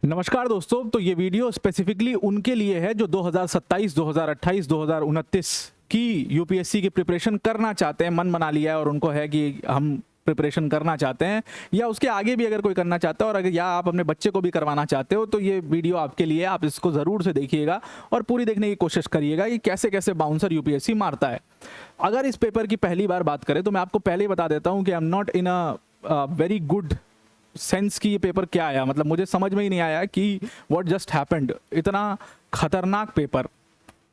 नमस्कार दोस्तों। तो ये वीडियो स्पेसिफिकली उनके लिए है जो 2027, 2028, 2029 की यूपीएससी की प्रिपरेशन करना चाहते हैं, मन बना लिया है और उनको है कि हम प्रिपरेशन करना चाहते हैं, या उसके आगे भी अगर कोई करना चाहता है और अगर या आप अपने बच्चे को भी करवाना चाहते हो तो ये वीडियो आपके लिए। आप इसको ज़रूर से देखिएगा और पूरी देखने की कोशिश करिएगा कि कैसे कैसे बाउंसर यूपीएससी मारता है। अगर इस पेपर की पहली बार बात करें तो मैं आपको पहले ही बता देता हूँ कि I am not in a very good sense की ये पेपर क्या आया, मतलब मुझे समझ में ही नहीं आया कि व्हाट जस्ट हैपेंड। इतना खतरनाक पेपर,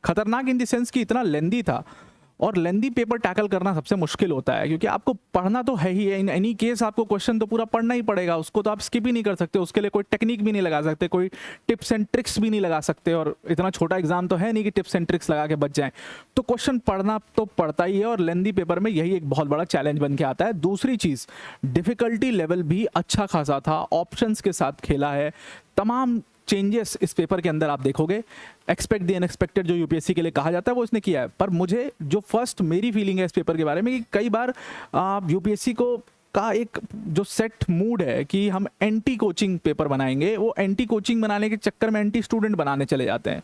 खतरनाक इन द सेंस कि इतना लेंदी था, और लेंदी पेपर टैकल करना सबसे मुश्किल होता है क्योंकि आपको पढ़ना तो है ही है। इन एनी केस आपको क्वेश्चन तो पूरा पढ़ना ही पड़ेगा, उसको तो आप स्किप ही नहीं कर सकते, उसके लिए कोई टेक्निक भी नहीं लगा सकते, कोई टिप्स एंड ट्रिक्स भी नहीं लगा सकते, और इतना छोटा एग्जाम तो है नहीं कि टिप्स एंड ट्रिक्स लगा के बच जाएं। तो क्वेश्चन पढ़ना तो पड़ता ही है और लेंदी पेपर में यही एक बहुत बड़ा चैलेंज बन के आता है। दूसरी चीज़, डिफिकल्टी लेवल भी अच्छा खासा था, ऑप्शंस के साथ खेला है, तमाम चेंजेस इस पेपर के अंदर आप देखोगे। एक्सपेक्ट द अनएक्सपेक्टेड जो यूपीएससी के लिए कहा जाता है वो इसने किया है। पर मुझे जो फर्स्ट मेरी फीलिंग है इस पेपर के बारे में कि कई बार यूपीएससी को का एक जो सेट मूड है कि हम एंटी कोचिंग पेपर बनाएंगे, वो एंटी कोचिंग बनाने के चक्कर में एंटी स्टूडेंट बनाने चले जाते हैं,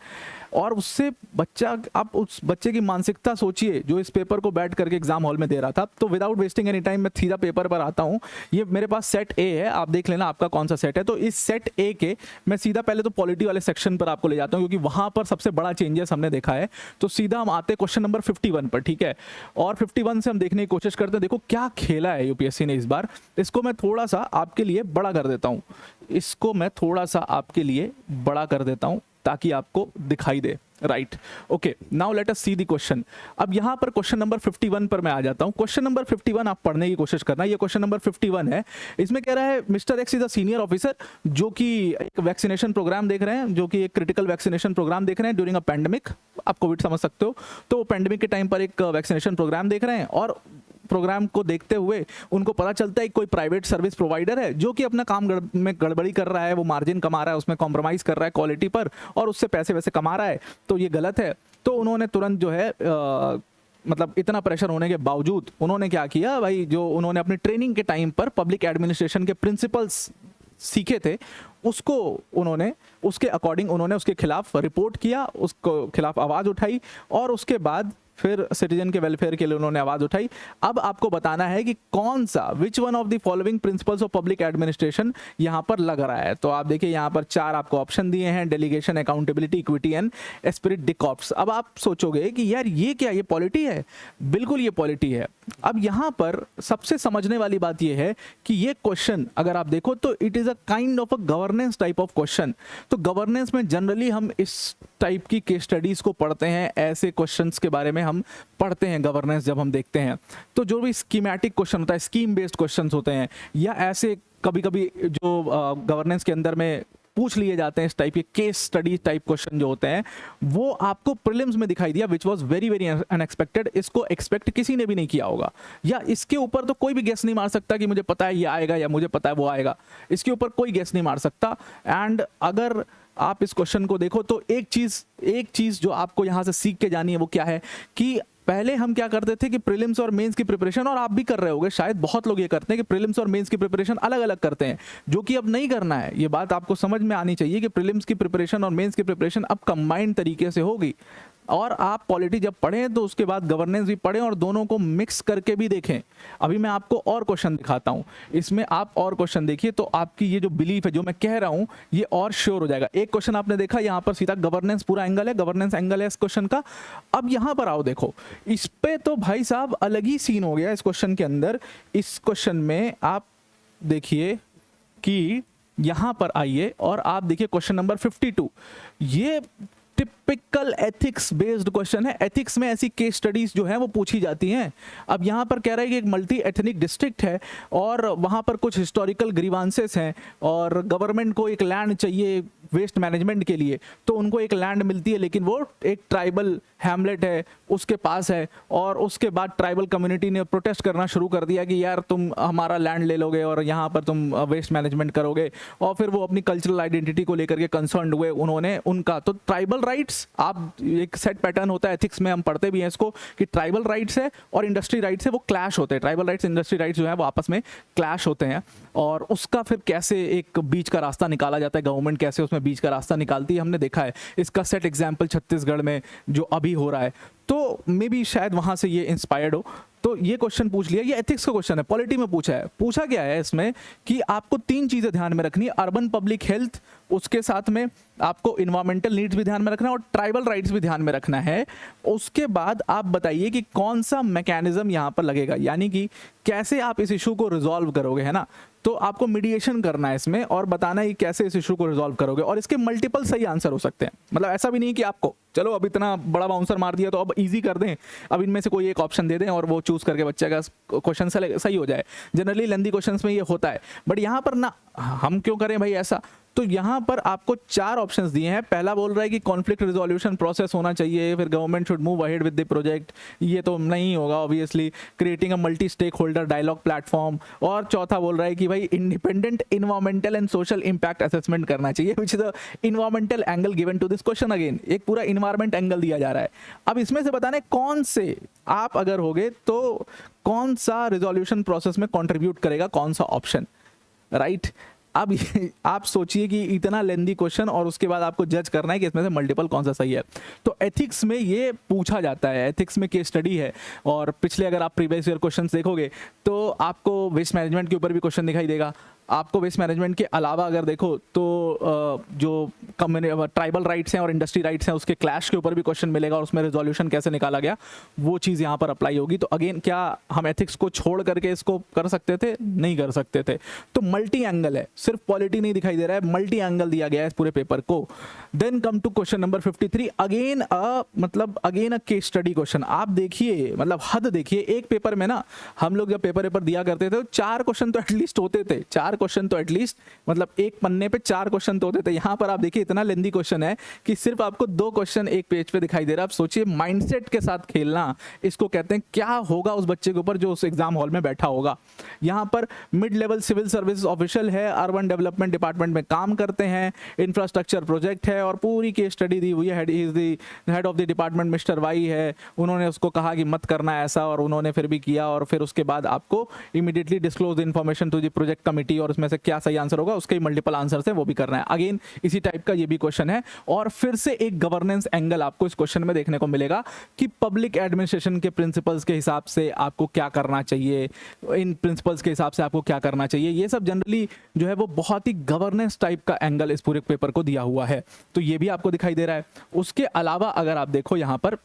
और उससे बच्चा, आप उस बच्चे की मानसिकता सोचिए जो इस पेपर को बैठ करके एग्जाम हॉल में दे रहा था। तो विदाउट वेस्टिंग एनी टाइम मैं सीधा पेपर पर आता हूँ। ये मेरे पास सेट ए है, आप देख लेना आपका कौन सा सेट है। तो इस सेट ए के मैं सीधा पहले तो पॉलिटी वाले सेक्शन पर आपको ले जाता हूँ क्योंकि वहाँ पर सबसे बड़ा चेंजेस हमने देखा है। तो सीधा हम आते क्वेश्चन नंबर 51 पर, ठीक है, और 51 से हम देखने की कोशिश करते हैं देखो क्या खेला है यूपीएससी ने इस बार। इसको मैं थोड़ा सा आपके लिए बड़ा कर देता हूँ, इसको मैं थोड़ा सा आपके लिए बड़ा कर देता हूँ ताकि आपको दिखाई दे। Right, okay, now let us see the question. अब यहां पर क्वेश्चन नंबर 51 पर मैं आ जाता हूं। क्वेश्चन नंबर 51 आप पढ़ने की कोशिश करना। ये क्वेश्चन नंबर 51 है। इसमें कह रहा है mister x is a senior officer जो कि एक वैक्सीनेशन प्रोग्राम देख रहे हैं, जो कि एक क्रिटिकल वैक्सीनेशन प्रोग्राम देख रहे हैं ड्यूरिंग अ पैंडेमिक। आप कोविड समझ सकते हो, तो पैंडेमिक के टाइम पर एक वैक्सीनेशन प्रोग्राम देख रहे हैं, और प्रोग्राम को देखते हुए उनको पता चलता है कोई प्राइवेट सर्विस प्रोवाइडर है जो कि अपना काम में गड़बड़ी कर रहा है, वो मार्जिन कमा रहा है, उसमें कॉम्प्रोमाइज़ कर रहा है क्वालिटी पर, और उससे पैसे वैसे कमा रहा है, तो ये गलत है। तो उन्होंने तुरंत जो है मतलब इतना प्रेशर होने के बावजूद उन्होंने क्या किया भाई, जो उन्होंने अपनी ट्रेनिंग के टाइम पर पब्लिक एडमिनिस्ट्रेशन के प्रिंसिपल्स सीखे थे उसको उन्होंने उसके अकॉर्डिंग उन्होंने उसके खिलाफ रिपोर्ट किया, उसको खिलाफ आवाज़ उठाई, और उसके बाद फिर सिटीजन के वेलफेयर के लिए उन्होंने आवाज़ उठाई। अब आपको बताना है कि कौन सा, which one of the following principles of public administration यहाँ पर लग रहा है। तो आप देखिए यहाँ पर 4 आपको ऑप्शन दिए हैं, delegation, accountability, equity and Spirit D corps. अब आप सोचोगे कि यार ये क्या, ये पॉलिटी है? बिल्कुल ये पॉलिटी है। अब यहाँ पर सबसे समझने वाली बात यह है कि ये क्वेश्चन अगर आप देखो तो it is a kind of a governance type of question. तो गवर्नेंस में जनरली हम इस टाइप की केस स्टडीज़ को पढ़ते हैं, ऐसे क्वेश्चंस के बारे में हम पढ़ते हैं गवर्नेंस जब हम देखते हैं। तो जो भी स्कीमेटिक क्वेश्चन होता है, स्कीम बेस्ड क्वेश्चंस होते हैं, या ऐसे कभी कभी जो गवर्नेंस के अंदर में पूछ लिए जाते हैं इस टाइप के केस स्टडी टाइप क्वेश्चन जो होते हैं, वो आपको प्रीलिम्स में दिखाई दिया, which was very very unexpected. इसको एक्सपेक्ट किसी ने भी नहीं किया होगा, या इसके ऊपर तो कोई भी गेस नहीं मार सकता कि मुझे पता है ये आएगा या मुझे पता है वो आएगा। इसके ऊपर कोई गेस नहीं मार सकता। एंड अगर आप इस क्वेश्चन को देखो तो एक चीज जो आपको यहाँ से सीख के जानी है वो क्या है कि पहले हम क्या करते थे कि प्रीलिम्स और मेंस की प्रिपरेशन, और आप भी कर रहे होगे शायद, बहुत लोग ये करते हैं कि प्रीलिम्स और मेंस की प्रिपरेशन अलग अलग करते हैं, जो कि अब नहीं करना है। ये बात आपको समझ में आनी चाहिए कि प्रीलिम्स की प्रिपरेशन और मेंस की प्रिपरेशन अब कंबाइंड तरीके से होगी, और आप पॉलिटी जब पढ़ें तो उसके बाद गवर्नेंस भी पढ़ें और दोनों को मिक्स करके भी देखें। अभी मैं आपको और क्वेश्चन दिखाता हूं, इसमें आप और क्वेश्चन देखिए तो आपकी ये जो बिलीफ है जो मैं कह रहा हूं ये और श्योर हो जाएगा। एक क्वेश्चन आपने देखा, यहां पर सीधा गवर्नेंस पूरा एंगल है, गवर्नेंस एंगल है इस क्वेश्चन का। अब यहां पर आओ, देखो इस पे तो भाई साहब अलग ही सीन हो गया इस क्वेश्चन के अंदर। इस क्वेश्चन में आप देखिए कि यहां पर आइए और आप देखिए क्वेश्चन नंबर 52। ये टिपिकल एथिक्स बेस्ड क्वेश्चन है। एथिक्स में ऐसी केस स्टडीज जो है वो पूछी जाती हैं। अब यहाँ पर कह रहा है कि एक मल्टी एथनिक डिस्ट्रिक्ट है और वहाँ पर कुछ हिस्टोरिकल ग्रीवांसेस हैं, और गवर्नमेंट को एक लैंड चाहिए वेस्ट मैनेजमेंट के लिए, तो उनको एक लैंड मिलती है लेकिन वो एक ट्राइबल हैमलेट है उसके पास है, और उसके बाद ट्राइबल कम्युनिटी ने प्रोटेस्ट करना शुरू कर दिया कि यार तुम हमारा लैंड ले लोगे और यहाँ पर तुम वेस्ट मैनेजमेंट करोगे, और फिर वो अपनी कल्चरल आइडेंटिटी को लेकर के कंसर्न हुए उन्होंने उनका। तो ट्राइबल राइट्स, आप एक सेट पैटर्न होता है एथिक्स में, हम पढ़ते भी हैं इसको कि ट्राइबल राइट्स है और इंडस्ट्री राइट्स है वो क्लैश होते हैं। ट्राइबल राइट्स इंडस्ट्री राइट्स जो है वो आपस में क्लैश होते हैं। और उसका फिर कैसे एक बीच का रास्ता निकाला जाता है, गवर्नमेंट कैसे उसमें बीच का रास्ता निकालती है, हमने देखा है। इसका सेट एग्जाम्पल छत्तीसगढ़ में जो अभी हो रहा है, तो मे बी शायद वहाँ से ये इंस्पायर्ड हो। तो ये क्वेश्चन पूछ लिया, ये एथिक्स का क्वेश्चन है, पॉलिटी में पूछा है। पूछा क्या है इसमें कि आपको 3 चीज़ें ध्यान में रखनी है, अर्बन पब्लिक हेल्थ, उसके साथ में आपको इन्वायरमेंटल नीड्स भी ध्यान में रखना है और ट्राइबल राइट्स भी ध्यान में रखना है। उसके बाद आप बताइए कि कौन सा मैकेनिज्म यहाँ पर लगेगा, यानी कि कैसे आप इस इशू को रिजॉल्व करोगे, है ना। तो आपको मीडिएशन करना है इसमें और बताना है कि कैसे इस इशू को रिजॉल्व करोगे, और इसके मल्टीपल सही आंसर हो सकते हैं। मतलब ऐसा भी नहीं कि आपको चलो अब इतना बड़ा बाउंसर मार दिया तो अब इजी कर दें, अब इनमें से कोई एक ऑप्शन दे दें और वो चूज करके बच्चे का क्वेश्चन सही हो जाए। जनरली लेंदी क्वेश्चंस में ये होता है, बट यहाँ पर ना, हम क्यों करें भाई ऐसा। तो यहाँ पर आपको 4 ऑप्शंस दिए हैं। पहला बोल रहा है कि कॉन्फ्लिक्ट रिजोल्यूशन प्रोसेस होना चाहिए, फिर government should move ahead with the project, ये तो नहीं होगा obviously, creating a multi stakeholder dialogue platform, और चौथा बोल रहा है कि भाई independent environmental and social impact assessment करना चाहिए, which is the environmental angle given to this question. Again एक पूरा इन्वायरमेंट एंगल दिया जा रहा है। अब इसमें से बताना है कौन से आप अगर होगे तो कौन सा रिजोल्यूशन प्रोसेस में कॉन्ट्रीब्यूट करेगा, कौन सा ऑप्शन, राइट। अब आप सोचिए कि इतना लेंदी क्वेश्चन और उसके बाद आपको जज करना है कि इसमें से मल्टीपल कौन सा सही है। तो एथिक्स में ये पूछा जाता है, एथिक्स में केस स्टडी है। और पिछले अगर आप प्रीवियस ईयर क्वेश्चंस देखोगे तो आपको वेस्ट मैनेजमेंट के ऊपर भी क्वेश्चन दिखाई देगा। आपको वेस्ट मैनेजमेंट के अलावा अगर देखो तो जो ट्राइबल राइट्स हैं और इंडस्ट्री राइट्स हैं उसके क्लैश के ऊपर भी क्वेश्चन मिलेगा और उसमें रिजोल्यूशन कैसे निकाला गया वो चीज़ यहाँ पर अप्लाई होगी। तो अगेन क्या हम एथिक्स को छोड़ करके इसको कर सकते थे? नहीं कर सकते थे। तो मल्टी एंगल है, सिर्फ पॉलिटी नहीं दिखाई दे रहा है, मल्टी एंगल दिया गया है इस पूरे पेपर को। Then come to question number 53, again a case study question. आप देखिए, मतलब हद देखिए, एक पेपर में ना हम लोग जब पेपर दिया करते थे तो 4 क्वेश्चन तो एटलीस्ट होते थे, 4 क्वेश्चन तो एटलीस्ट, मतलब एक पन्ने पे 4 क्वेश्चन तो होते थे। यहाँ पर आप देखिए इतना लेंदी क्वेश्चन है कि सिर्फ आपको 2 क्वेश्चन एक पेज पे दिखाई दे रहा है। आप सोचिए माइंडसेट के साथ खेलना इसको कहते हैं। क्या होगा उस बच्चे के ऊपर जो उस एग्जाम हॉल में बैठा होगा। यहाँ पर mid level civil service official है, अर्बन डेवलपमेंट डिपार्टमेंट में काम करते हैं, इंफ्रास्ट्रक्चर प्रोजेक्ट है और पूरी केस स्टडी दी हुई है। Head of the department mister Y है, उन्होंने उसको कहा कि मत करना ऐसा और उन्होंने फिर भी किया। और फिर उसके बाद आपको immediately disclose information to the project committee और उसमें से क्या सही आंसर होगा उसके मल्टीपल आंसर है वो भी करना है। अगेन इसी टाइप का ये भी क्वेश्चन है। और फिर से एक गवर्नेंस एंगल आपको इस क्वेश्चन में देखने को मिलेगा कि पब्लिक एडमिनिस्ट्रेशन के प्रिंसिपल्स के हिसाब से आपको क्या करना चाहिए, इन प्रिंसिपल्स के हिसाब से आपको क्या करना चाहिए। ये सब जनरली जो है वो बहुत ही गवर्नेंस टाइप का एंगल इस पूरे पेपर को दिया हुआ है। तो ये भी आपको दिखाई दे रहा है। उसके अलावा अगर आप देखो यहाँ पर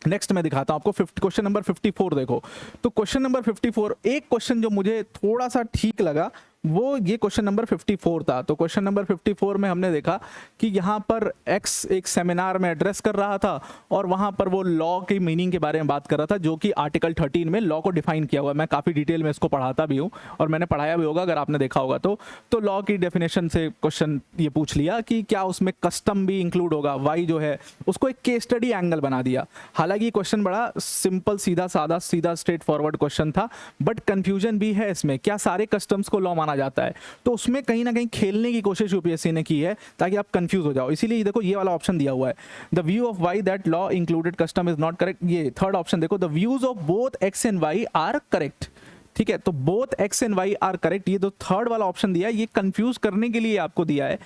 नेक्स्ट मैं दिखाता हूं आपको क्वेश्चन नंबर 54 देखो। तो क्वेश्चन नंबर 54, एक क्वेश्चन जो मुझे थोड़ा सा ठीक लगा वो ये क्वेश्चन नंबर 54 था। तो क्वेश्चन नंबर 54 में हमने देखा कि यहाँ पर एक्स एक सेमिनार में एड्रेस कर रहा था और वहाँ पर वो लॉ की मीनिंग के बारे में बात कर रहा था जो कि आर्टिकल 13 में लॉ को डिफाइन किया हुआ है। मैं काफ़ी डिटेल में इसको पढ़ाता भी हूँ और मैंने पढ़ाया भी होगा अगर आपने देखा होगा तो लॉ की डेफिनेशन से क्वेश्चन ये पूछ लिया कि क्या उसमें कस्टम भी इंक्लूड होगा। वाई जो है उसको एक केस स्टडी एंगल बना दिया। हालांकि क्वेश्चन बड़ा सिंपल सीधा सादा सीधा स्ट्रेट फॉरवर्ड क्वेश्चन था, बट कंफ्यूजन भी है इसमें, क्या सारे कस्टम्स को लॉ माना जाता है। तो उसमें कहीं ना कहीं खेलने की कोशिश यूपीएससी ने की है ताकि आप कंफ्यूज हो जाओ। इसीलिए देखो ये वाला ऑप्शन दिया हुआ है, the view of Y that law included custom is not correct. ये थर्ड ऑप्शन देखो, the views of both X and Y are correct. ठीक है, तो both X and Y are correct, ये तो थर्ड वाला ऑप्शन दिया है। ये कंफ्यूज करने के लिए आपको दिया है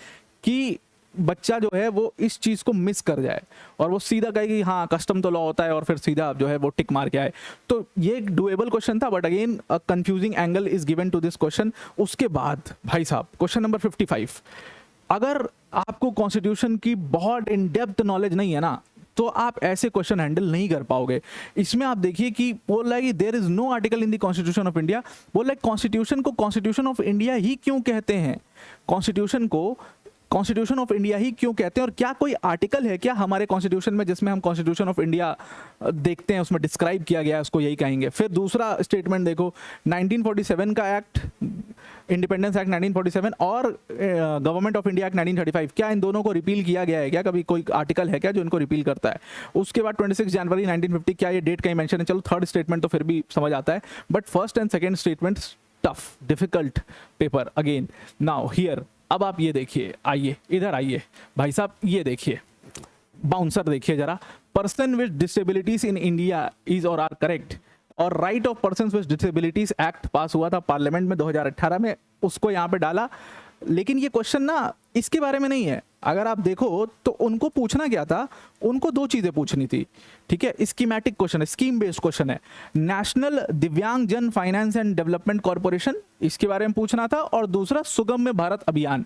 कि बच्चा जो है वो इस चीज को मिस कर जाए और वो सीधा कहे कि हाँ कस्टम तो लॉ होता है और फिर सीधा जो है वो टिक मार के आए। तो ये एक डुएबल क्वेश्चन था, but again a confusing angle is given to this question. उसके बाद भाई साहब क्वेश्चन नंबर 55, अगर आपको कॉन्स्टिट्यूशन की बहुत इन डेप्थ नॉलेज नहीं है ना तो आप ऐसे क्वेश्चन हैंडल नहीं कर पाओगे। इसमें आप देखिए कि बोल रहा है कि there is no article in the constitution of India. बोल रहा है कॉन्स्टिट्यूशन को कॉन्स्टिट्यूशन ऑफ इंडिया ही क्यों कहते हैं, कॉन्स्टिट्यूशन को कॉन्स्टिट्यूशन ऑफ इंडिया ही क्यों कहते हैं, और क्या कोई आर्टिकल है क्या हमारे कॉन्स्टिट्यूशन में जिसमें हम कॉन्स्टिट्यूशन ऑफ इंडिया देखते हैं उसमें डिस्क्राइब किया गया है, उसको यही कहेंगे। फिर दूसरा स्टेटमेंट देखो, 1947 का एक्ट, इंडिपेंडेंस एक्ट 1947 और गवर्नमेंट ऑफ इंडिया एक्ट 1935, क्या इन दोनों को रिपील किया गया है क्या, कभी कोई आर्टिकल है क्या जो इनको रिपील करता है। उसके बाद 26 जनवरी 1950, क्या ये डेट कहीं मेंशन है। चलो थर्ड स्टेटमेंट तो फिर भी समझ आता है, but first and second statement tough difficult paper again. Now here अब आप ये देखिए, आइए इधर आइए भाई साहब, ये देखिए बाउंसर देखिए जरा, person with disabilities in India is और आर करेक्ट। और right of persons with disabilities act पास हुआ था पार्लियामेंट में 2018 में, उसको यहाँ पे डाला। लेकिन ये क्वेश्चन ना इसके बारे में नहीं है। अगर आप देखो तो उनको पूछना क्या था, उनको दो चीजें पूछनी थी, ठीक है। स्कीमेटिक क्वेश्चन है, स्कीम बेस्ड क्वेश्चन है। नेशनल दिव्यांग जन फाइनेंस एंड डेवलपमेंट कॉर्पोरेशन, इसके बारे में पूछना था, और दूसरा सुगम्य भारत अभियान।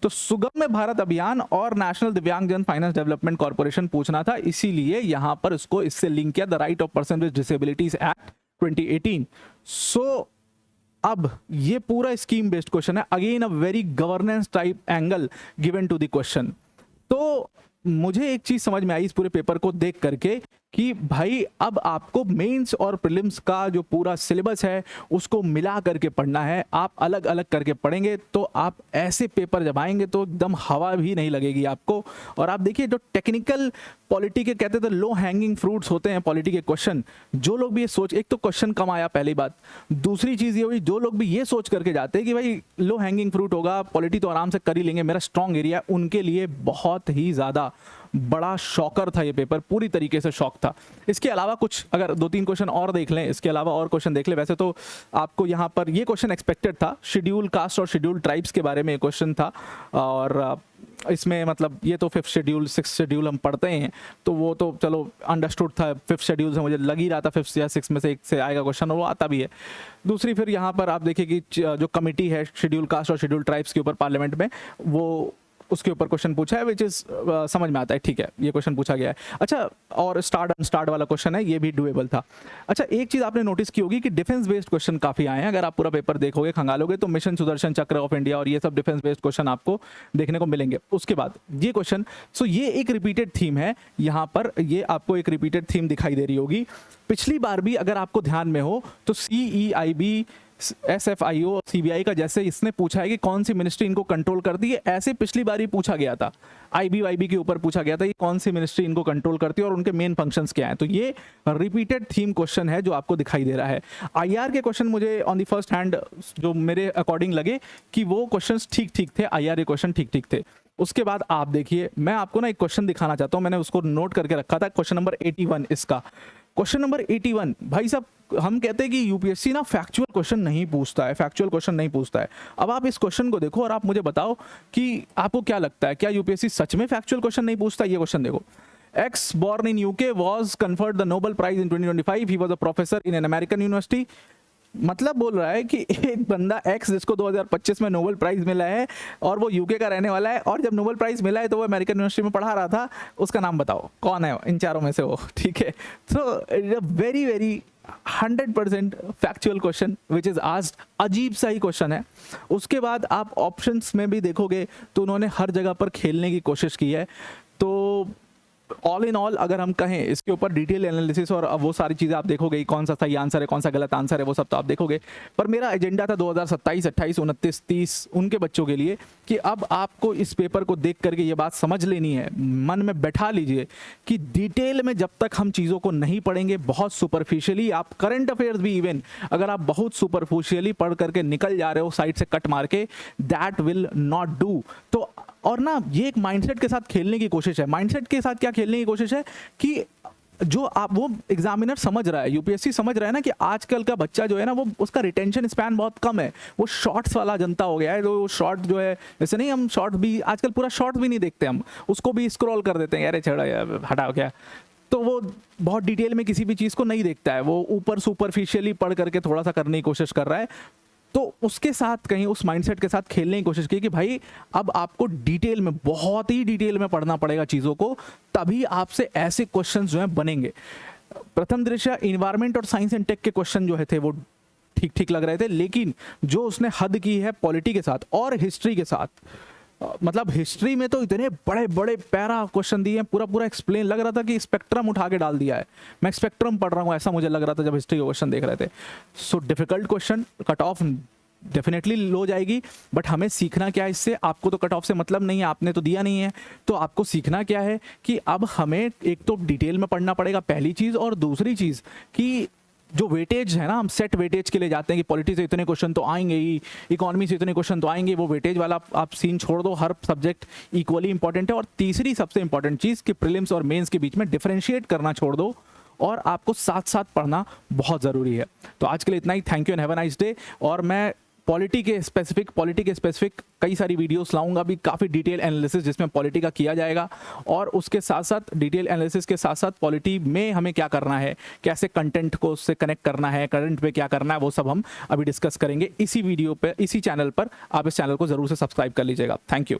तो सुगम्य भारत अभियान और नेशनल दिव्यांग जन फाइनेंस डेवलपमेंट कॉर्पोरेशन पूछना था, इसीलिए यहां पर इसको इससे लिंक किया, the right of person with disabilities act 2018। So अब ये पूरा स्कीम बेस्ड क्वेश्चन है, again a very governance type angle given to the question. तो मुझे एक चीज समझ में आई इस पूरे पेपर को देख करके कि भाई अब आपको मेंस और प्रीलिम्स का जो पूरा सिलेबस है उसको मिला करके पढ़ना है। आप अलग अलग करके पढ़ेंगे तो आप ऐसे पेपर जब आएंगे तो एकदम हवा भी नहीं लगेगी आपको। और आप देखिए जो टेक्निकल पॉलिटी के कहते थे लो हैंगिंग फ्रूट्स होते हैं पॉलिटी के क्वेश्चन, जो लोग भी ये सोच, एक तो क्वेश्चन कम आया पहली बात, दूसरी चीज ये हुई जो लोग भी ये सोच करके जाते हैं कि भाई लो हैंगिंग फ्रूट होगा, पॉलिटी तो आराम से कर ही लेंगे, मेरा स्ट्रॉन्ग एरिया, उनके लिए बहुत ही ज्यादा बड़ा शॉकर था ये पेपर, पूरी तरीके से शॉक था। इसके अलावा कुछ अगर 2-3 क्वेश्चन और देख लें, इसके अलावा और क्वेश्चन देख लें, वैसे तो आपको यहाँ पर ये क्वेश्चन एक्सपेक्टेड था, शेड्यूल कास्ट और शेड्यूल ट्राइब्स के बारे में क्वेश्चन था। और इसमें मतलब ये तो 5th शेड्यूल 6th शेड्यूल हम पढ़ते हैं तो वो तो चलो अंडरस्टूड था, 5th शेड्यूल से मुझे लग ही रहा था 5th या 6th में से एक से आएगा क्वेश्चन, और वो आता भी है। दूसरी फिर यहाँ पर आप देखिए कि जो कमिटी है शेड्यूल कास्ट और शेड्यूल ट्राइब्स के ऊपर पार्लियामेंट में, वो उसके ऊपर क्वेश्चन पूछा है, विच इज समझ में आता है, ठीक है, ये क्वेश्चन पूछा गया है। अच्छा, और स्टार्ट अनस्टार्ट वाला क्वेश्चन है, ये भी डुएबल था। अच्छा, एक चीज आपने नोटिस की होगी कि डिफेंस बेस्ड क्वेश्चन काफी आए हैं। अगर आप पूरा पेपर देखोगे, खंगालोगे, तो मिशन सुदर्शन चक्र ऑफ इंडिया और ये सब डिफेंस बेस्ड क्वेश्चन आपको देखने को मिलेंगे। उसके बाद ये क्वेश्चन, सो ये एक रिपीटेड थीम है यहाँ पर, ये आपको एक रिपीटेड थीम दिखाई दे रही होगी। पिछली बार भी अगर आपको ध्यान में हो तो CEIB, SFIO, CBI का जैसे इसने पूछा है कि कौन सी मिनिस्ट्री इनको कंट्रोल करती है, ऐसे पिछली बार ही पूछा गया था। IBYB के ऊपर पूछा गया था कि कौन सी मिनिस्ट्री इनको कंट्रोल करती है और उनके मेन फंक्शंस क्या हैं। तो ये रिपीटेड थीम क्वेश्चन है जो आपको दिखाई दे रहा है। IR के क्वेश्चन मुझे ऑन द फर्स्ट हैंड जो मेरे अकॉर्डिंग लगे कि वो क्वेश्चन ठीक ठीक थे, IR के क्वेश्चन ठीक ठीक थे। उसके बाद आप देखिए, मैं आपको ना एक क्वेश्चन दिखाना चाहता हूँ, मैंने उसको नोट करके रखा था, क्वेश्चन नंबर 81 इसका। क्वेश्चन नंबर 81, भाई साहब हम कहते हैं कि यूपीएससी ना फैक्चुअल क्वेश्चन नहीं पूछता है, फैक्चुअल क्वेश्चन नहीं पूछता है। अब आप इस क्वेश्चन को देखो और आप मुझे बताओ कि आपको क्या लगता है, क्या यूपीएससी सच में फैक्चुअल क्वेश्चन नहीं पूछता? ये क्वेश्चन देखो, X born in UK was conferred the Nobel Prize in 2025. He was a professor in an American university. मतलब बोल रहा है कि एक बंदा X जिसको 2025 में नोबेल प्राइज मिला है और वो यूके का रहने वाला है, और जब नोबेल प्राइज मिला है तो वो अमेरिकन यूनिवर्सिटी में पढ़ा रहा था, उसका नाम बताओ कौन है इन चारों में से वो, ठीक है। So very very 100% factual question which is asked, अजीब सा ही क्वेश्चन है। उसके बाद आप ऑप्शंस में भी देखोगे तो उन्होंने हर जगह पर खेलने की कोशिश की है। तो ऑल इन ऑल अगर हम कहें इसके ऊपर डिटेल एनालिसिस और वो सारी चीज़ें आप देखोगे, कौन सा सही आंसर है कौन सा गलत आंसर है वो सब तो आप देखोगे। पर मेरा एजेंडा था 2027, 28, 29, 30 उनके बच्चों के लिए कि अब आपको इस पेपर को देख करके ये बात समझ लेनी है, मन में बैठा लीजिए कि डिटेल में जब तक हम चीज़ों को नहीं पढ़ेंगे, बहुत सुपरफिशियली आप करंट अफेयर्स भी इवन अगर आप बहुत सुपरफिशियली पढ़ करके निकल जा रहे हो साइड से कट मार के, दैट विल नॉट डू। तो और ना ये एक माइंडसेट के साथ खेलने की कोशिश है। माइंडसेट के साथ क्या खेलने की कोशिश है कि जो आप वो एग्जामिनर समझ रहा है, यूपीएससी समझ रहा है ना कि आजकल का बच्चा जो है ना वो उसका रिटेंशन स्पैन बहुत कम है, वो शॉर्ट्स वाला जनता हो गया है। तो शॉर्ट जो है, जैसे नहीं हम शॉर्ट भी आजकल पूरा शॉर्ट भी नहीं देखते, हम उसको भी स्क्रॉल कर देते हैं, अरे छड़ा यार हटाओ क्या। तो वो बहुत डिटेल में किसी भी चीज़ को नहीं देखता है, वो ऊपर सुपरफिशियली पढ़ करके थोड़ा सा करने की कोशिश कर रहा है। तो उसके साथ कहीं उस माइंडसेट के साथ खेलने की कोशिश की कि भाई अब आपको डिटेल में, बहुत ही डिटेल में पढ़ना पड़ेगा चीज़ों को, तभी आपसे ऐसे क्वेश्चंस जो हैं बनेंगे। प्रथम दृष्टया इन्वायरमेंट और साइंस एंड टेक के क्वेश्चन जो थे वो ठीक ठीक लग रहे थे, लेकिन जो उसने हद की है पॉलिटी के साथ और हिस्ट्री के साथ, मतलब हिस्ट्री में तो इतने बड़े बड़े पैरा क्वेश्चन दिए हैं, पूरा पूरा एक्सप्लेन, लग रहा था कि स्पेक्ट्रम उठा के डाल दिया है, मैं स्पेक्ट्रम पढ़ रहा हूँ ऐसा मुझे लग रहा था जब हिस्ट्री के क्वेश्चन देख रहे थे। So difficult question, cut off definitely low जाएगी, बट हमें सीखना क्या है इससे? आपको तो कट ऑफ से मतलब नहीं है, आपने तो दिया नहीं है, तो आपको सीखना क्या है कि अब हमें एक तो डिटेल में पढ़ना पड़ेगा पहली चीज़, और दूसरी चीज़ कि जो वेटेज है ना, हम सेट वेटेज के लिए जाते हैं कि पॉलिटी से इतने क्वेश्चन तो आएंगे ही, इकोनॉमी से इतने क्वेश्चन तो आएंगे, वो वेटेज वाला आप सीन छोड़ दो, हर सब्जेक्ट इक्वली इंपॉर्टेंट है। और तीसरी सबसे इंपॉर्टेंट चीज़ कि प्रीलिम्स और मेंस के बीच में डिफरेंशिएट करना छोड़ दो और आपको साथ साथ पढ़ना बहुत ज़रूरी है। तो आज के लिए इतना ही। Thank you and have a nice day. और मैं पॉलिटी के स्पेसिफिक कई सारी वीडियोस लाऊंगा भी, काफ़ी डिटेल एनालिसिस जिसमें पॉलिटी का किया जाएगा, और उसके साथ साथ डिटेल एनालिसिस के साथ साथ पॉलिटी में हमें क्या करना है, कैसे कंटेंट को उससे कनेक्ट करना है, करंट पे क्या करना है, वो सब हम अभी डिस्कस करेंगे इसी वीडियो पे, इसी चैनल पर। आप इस चैनल को ज़रूर से सब्सक्राइब कर लीजिएगा। Thank you.